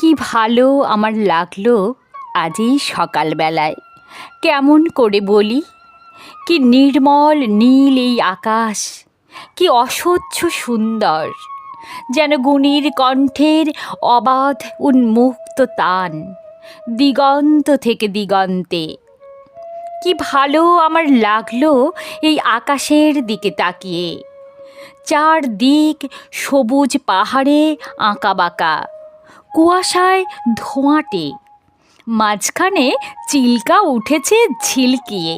কি ভালো আমার লাগলো আজ এই সকালবেলায়। কেমন করে বলি, কি নির্মল নীল এই আকাশ, কি অসহ্য সুন্দর, যেন গুণীর কণ্ঠের অবাধ উন্মুক্ত তান দিগন্ত থেকে দিগন্তে। কি ভালো আমার লাগলো এই আকাশের দিকে তাকিয়ে। চারদিক সবুজ পাহাড়ে আঁকাবাঁকা, কুয়াশায় ধোঁয়াটে, মাঝখানে চিল্কা উঠেছে ঝিলকিয়ে।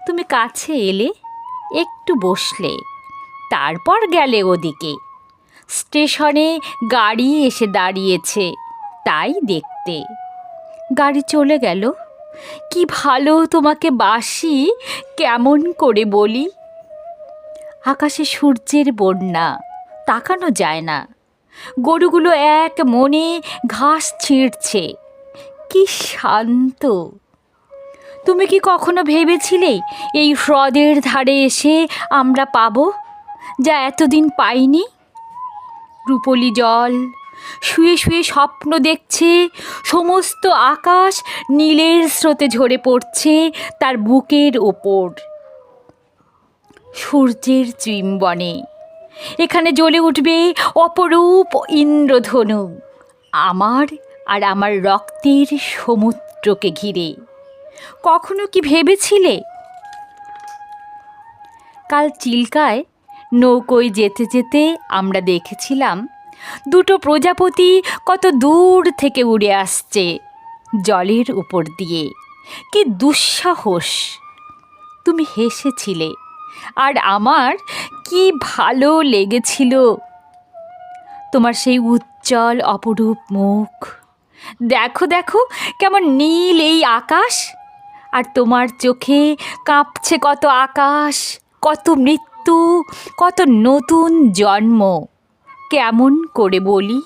তুমি কাছে এলে, একটু বসলে, তারপর গেলে ওদিকে। স্টেশনে গাড়ি এসে দাঁড়িয়েছে, তাই দেখতে। গাড়ি চলে গেল। কি ভালো তোমাকে বাসি, কেমন করে বলি। আকাশে সূর্যের বন্যা, তাকানো যায় না। গরুগুলো এক মনে ঘাস ছিঁড়ছে, কি শান্ত। তুমি কি কখনো ভেবেছিলে এই হ্রদের ধারে এসে আমরা পাবো যা এতদিন পাইনি? রূপলি জল, শুয়ে শুয়ে স্বপ্ন দেখছে, সমস্ত আকাশ নীলের স্রোতে ঝরে পড়ছে তার বুকের ওপর। সূর্যের চুম্বনে এখানে জ্বলে উঠবে অপরূপ ইন্দ্রধনু, আমার আর আমার রক্তের সমুদ্রকে ঘিরে। কখনো কি ভেবেছিলে? কাল চিল্কায় নৌকোয় যেতে যেতে আমরা দেখেছিলাম দুটো প্রজাপতি কত দূর থেকে উড়ে আসছে জলের উপর দিয়ে। কি দুঃসাহস! তুমি হেসেছিলে, আর আমার কি ভালো লেগেছিল তোমার সেই উজ্জ্বল অপরূপ মুখ। দেখো দেখো কেমন নীল এই আকাশ, আর তোমার চোখে কাঁপছে কত আকাশ, কত মৃত্যু, কত নতুন জন্ম। কেমন করে বলি।